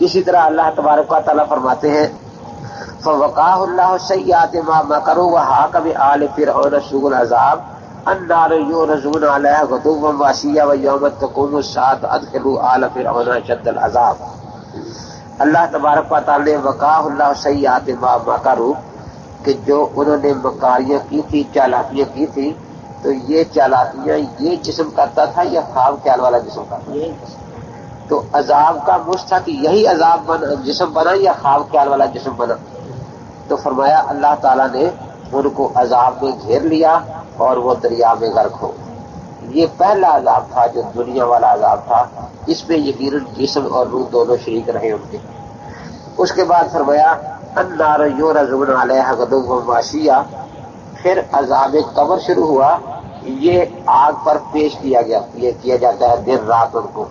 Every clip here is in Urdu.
اسی طرح اللہ تبارک و تعالیٰ فرماتے ہیں فَوَقَاهُ اللَّهُ سَيِّئَاتِ مَا مَكَرُوا وَحَاقَ بِآلِ فِرْعَوْنَ سُوءُ الْعَذَابِ النَّارُ يُعْرَضُونَ عَلَيْهَا غُدُوًّا وَعَشِيًّا وَيَوْمَ تَقُومُ السَّاعَةُ أَدْخِلُوا آلَ فِرْعَوْنَ أَشَدَّ الْعَذَابِ۔ اللہ تبارک و تعالیٰ نے وقاہ اللہ سیئات ما مکروا کہ جو انہوں نے مکاریاں کی تھی، چالاکیاں کی تھی، تو یہ چالاکیاں یہ جسم کرتا تھا یا خواب خیال والا جسم کرتا تھا؟ تو عذاب کا مجھ تھا کہ یہی عذاب جسم بنا یا خواب خیال والا جسم بنا؟ تو فرمایا اللہ تعالیٰ نے ان کو عذاب میں گھیر لیا اور وہ دریا میں غرق ہو۔ یہ پہلا عذاب تھا جو دنیا والا عذاب تھا، اس میں یقیناً جسم اور روح دونوں شریک رہے ان کے۔ اس کے بعد فرمایا النار یعرضون علیہا غدوا وعشیا، پھر عذاب قبر شروع ہوا۔ یہ آگ پر پیش کیا گیا، یہ کیا جاتا ہے دن رات ان کو۔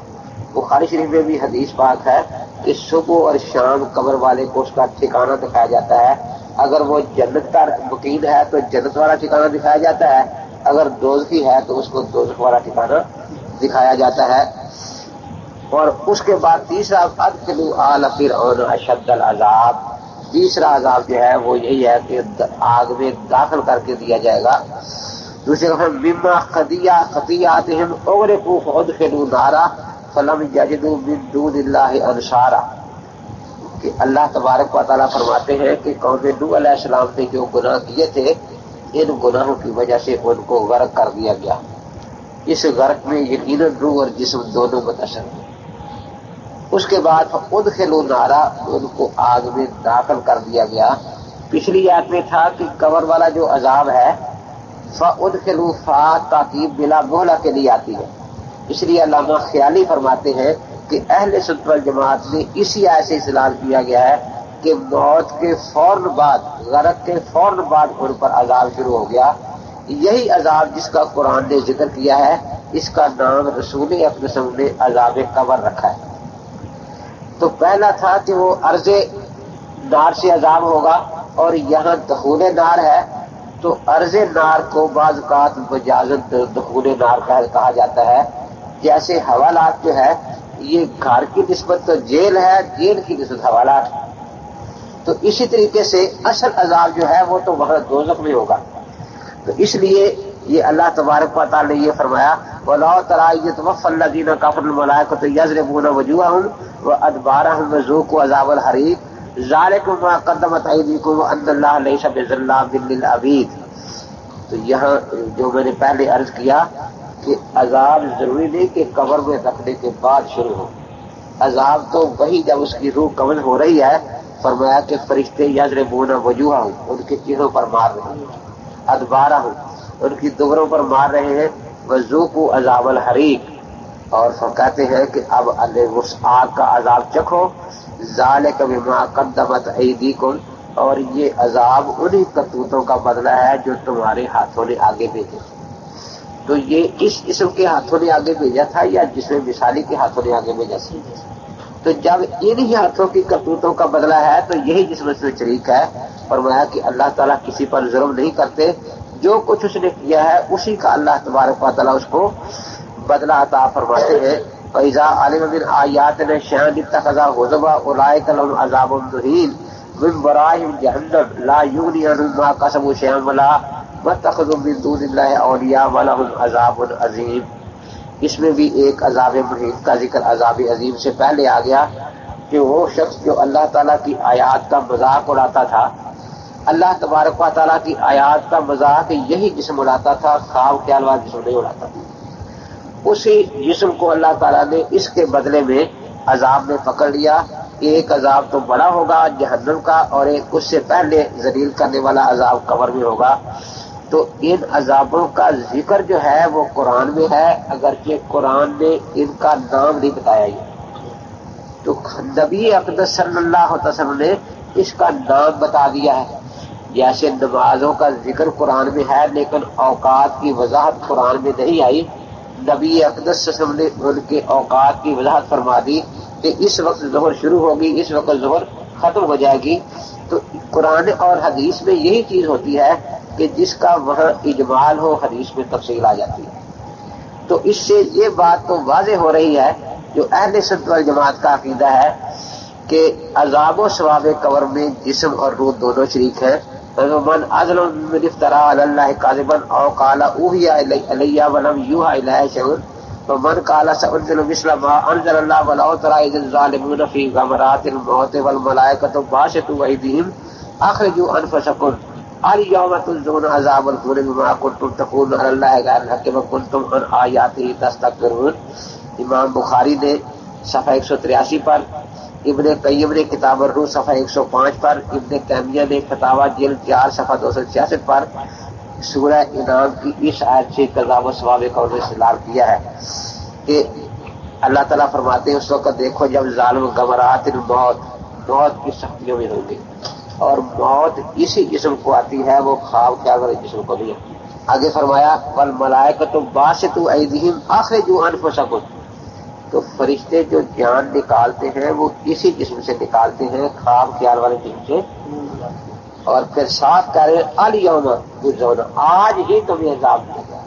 بخاری شریف میں بھی حدیث پاک ہے کہ صبح اور شام قبر والے کو اس کا ٹھکانہ دکھایا جاتا ہے۔ اگر وہ جنت کا مقیم ہے تو جنت والا ٹھکانہ دکھایا جاتا ہے، اگر دوزخی ہے تو اس کو دوزخ والا ٹھکانہ دکھایا جاتا ہے۔ اور اس کے بعد تیسرا ادخلوا آل فرعون اشد العذاب، تیسرا عذاب جو ہے وہ یہی ہے کہ آگ میں داخل کر کے دیا جائے گا۔ دوسرے دفعہ مما خطیئاتہم اغرقوا فادخلوا نارا فلم یجدوا من دون اللہ انصارا، کہ اللہ تبارک و تعالیٰ فرماتے ہیں کہ قوم نوح علیہ السلام نے جو گناہ کیے تھے، ان گناہوں کی وجہ سے ان کو غرق کر دیا گیا۔ اس غرق میں یقیناً روح اور جسم دونوں متاثر ہیں۔ اس کے بعد ادخلوا نارا، ان کو آگ میں داخل کر دیا گیا۔ پچھلی آیت میں تھا کہ قبر والا جو عذاب ہے فادخلوا فا تاکید بلا مہلہ کے لیے آتی ہے، اس لیے علامہ خیالی فرماتے ہیں کہ اہل سنت والجماعت نے اسی آیت سے استدلال کیا گیا ہے کہ موت کے فوراً بعد، غرق کے فوراً بعد ان پر عذاب شروع ہو گیا۔ یہی عذاب جس کا قرآن نے ذکر کیا ہے، اس کا نام رسول اکرم نے عذاب قبر رکھا ہے۔ تو پہلا تھا کہ وہ عرض نار سے عذاب ہوگا، اور یہاں دخول نار ہے تو عرض نار کو بعض اوقات مجازاً دخول نار کہا جاتا ہے۔ جیسے حوالات جو ہے یہ گھر کی نسبت تو جیل ہے، جیل کی نسبت حوالات، تو اسی طریقے سے اصل عذاب جو ہے وہ تو وہاں دوزخ میں ہوگا۔ تو اس لیے یہ اللہ تبارک و تعالی نے یہ فرمایا وَلَا تَرَىٰ إِذْ يَتَوَفَّى الَّذِينَ كَفَرُوا الْمَلَائِكَةُ يَضْرِبُونَ وُجُوهَهُمْ وَأَدْبَارَهُمْ وَذُوقُوا عَذَابَ الْحَرِيقِ ذَٰلِكُم مَّا قَدَّمَتْ أَيْدِيكُمْ وَأَنَّ اللَّهَ لَيْسَ بِظَلَّامٍ لِّلْعَبِيدِ۔ تو یہاں جو میں نے پہلے عرض کیا کہ عذاب ضروری نہیں کہ قبر میں رکھنے کے بعد شروع ہو، عذاب تو وہی جب اس کی روح قبض ہو رہی ہے۔ فرمایا کہ فرشتے یضربون وجوہہم، ان کے چہروں پر مار رہے ہیں، ادبارہم، ان کی دبروں پر مار رہے ہیں، وذوقوا عذاب الحریق، اور کہتے ہیں کہ اب اس آگ کا عذاب چکھو، ذالک بما قدمت ایدیکم، اور یہ عذاب انہی کرتوتوں کا بدلہ ہے جو تمہارے ہاتھوں نے آگے بھیجے۔ تو یہ اس اسم کے ہاتھوں نے آگے بھیجا تھا یا جسم مثالی کے ہاتھوں نے آگے بھیجا تھا؟ تو جب انہی ہاتھوں کی کرتوتوں کا بدلہ ہے تو یہی جسم اس میں شریک ہے۔ فرمایا کہ اللہ تعالیٰ کسی پر ظلم نہیں کرتے، جو کچھ اس نے کیا ہے اسی کا اللہ تبارک و تعالیٰ اس کو بدلہ عطا فرماتے ہیں۔ فَإِذَا عَلِمَ مِنْ آيَاتِنَا شَيْئًا اتَّخَذَهُ هُزُوًا أُولَٰئِكَ لَهُمْ عَذَابٌ مُّهِينٌ مِّن وَرَائِهِمْ جَهَنَّمُ لَا يُغْنِي عَنْهُم مَّا كَسَبُوا شَيْئًا وَلَا مَا اتَّخَذُوا مِن دُونِ اللَّهِ أَوْلِيَاءَ وَلَهُمْ عَذَابٌ عَظِيمٌ۔ اس میں بھی ایک عذاب مہین کا ذکر عذاب عظیم سے پہلے آ گیا کہ وہ شخص جو اللہ تعالیٰ کی آیات کا مذاق اڑاتا تھا، اللہ تبارک و تعالیٰ کی آیات کا مذاق یہی جسم اڑاتا تھا، خواب خیال والا جسم نہیں اڑاتا تھا۔ اسی جسم کو اللہ تعالیٰ نے اس کے بدلے میں عذاب میں پکڑ لیا۔ ایک عذاب تو بڑا ہوگا جہنم کا، اور ایک اس سے پہلے ذلیل کرنے والا عذاب قبر میں ہوگا۔ تو ان عذابوں کا ذکر جو ہے وہ قرآن میں ہے، اگرچہ قرآن نے ان کا نام نہیں بتایا۔ یہ تو نبی اقدس صلی اللہ علیہ وسلم نے اس کا نام بتا دیا ہے۔ جیسے نمازوں کا ذکر قرآن میں ہے لیکن اوقات کی وضاحت قرآن میں نہیں آئی، نبی اقدس صلی اللہ علیہ وسلم نے ان کے اوقات کی وضاحت فرما دی کہ اس وقت ظہر شروع ہوگی، اس وقت ظہر ختم ہو جائے گی۔ تو قرآن اور حدیث میں یہی چیز ہوتی ہے کہ جس کا وہاں اجمال ہو حدیث میں تفصیل آ جاتی ہے۔ تو اس سے یہ بات تو واضح ہو رہی ہے جو اہل سنت والجماعت کا عقیدہ ہے کہ عذاب و ثواب قبر میں جسم اور روح دونوں شریک ہیں. من اظلم من افترا علی اللہ کاذبا او قال اوحی الی ولم یوحى الیہ شیء ومن قال سأنزل مثل ما انزل اللہ ولو تری اذ الظالمون فی غمرات الموت والملائکۃ باسطوا ایدیہم اخرجوا انفسکم الیوم تجزون عذاب الہون بما کنتم تقولون علی اللہ غیر الحق وکنتم عن آیاتہ تستکبرون. امام بخاری نے صفحہ 183 پر، ابن قیم نے کتاب الروح صفحہ 105 پر، ابن تیمیہ نے فتاوی جلد 4 صفحہ 266 پر سورہ انعام کی اس آیت سے عذاب و ثواب قبر میں استدلال کیا ہے کہ اللہ تعالیٰ فرماتے ہیں اس وقت دیکھو جب ظالم غمرات موت کی سختیوں میں ہوں گے، اور موت اسی جسم کو آتی ہے، وہ خواب خیال والے جسم کو نہیں آتی. آگے فرمایا والملائکۃ باسطوا ایدیہم اخرجوا انفسکم، تو فرشتے جو جان نکالتے ہیں وہ اسی جسم سے نکالتے ہیں، خواب خیال والے جسم سے. اور پھر ساتھ کہہ رہے الیوم تجزون، آج ہی تمہیں عذاب دیا گیا.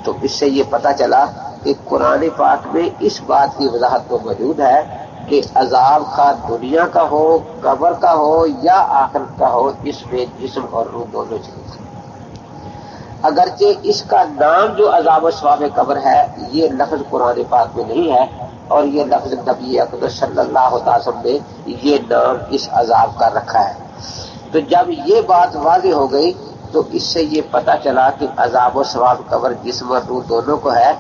تو اس سے یہ پتہ چلا کہ قرآن پاک میں اس بات کی وضاحت تو موجود ہے کہ عذاب کا دنیا کا ہو، قبر کا ہو یا آخرت کا ہو، اس میں جسم اور روح دونوں چیزیں. اگرچہ اس کا نام جو عذاب و ثواب قبر ہے یہ لفظ قرآن پاک میں نہیں ہے، اور یہ لفظ نبی اکرم صلی اللہ علیہ وسلم نے یہ نام اس عذاب کا رکھا ہے. تو جب یہ بات واضح ہو گئی تو اس سے یہ پتہ چلا کہ عذاب و ثواب قبر جسم اور روح دونوں کو ہے.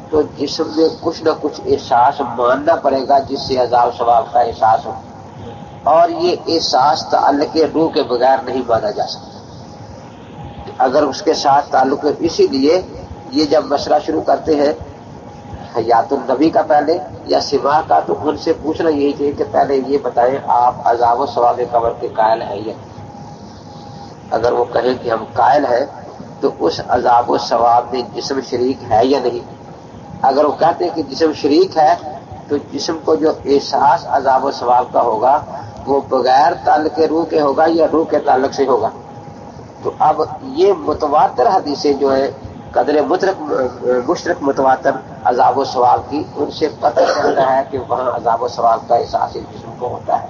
تو جسم میں کچھ نہ کچھ احساس ماننا پڑے گا جس سے عذاب و ثواب کا احساس ہو، اور یہ احساس تعلق روح کے بغیر نہیں مانا جا سکتا. اگر اس کے ساتھ تعلق ہے، اسی لیے یہ جب مسئلہ شروع کرتے ہیں حیات النبی کا پہلے یا سما کا، تو ان سے پوچھنا یہی چاہیے کہ پہلے یہ بتائیں آپ عذاب و ثواب قبر کے قائل ہیں یا؟ اگر وہ کہیں کہ ہم قائل ہیں تو اس عذاب و ثواب میں جسم شریک ہے یا نہیں. اگر وہ کہتے ہیں کہ جسم شریک ہے تو جسم کو جو احساس عذاب و ثواب کا ہوگا وہ بغیر تعلق روح کے ہوگا یا روح کے تعلق سے ہوگا. تو اب یہ متواتر حدیثیں جو ہیں قدر مشترک متواتر عذاب و ثواب کی، ان سے پتہ چلتا ہے کہ وہاں عذاب و ثواب کا احساس جسم کو ہوتا ہے.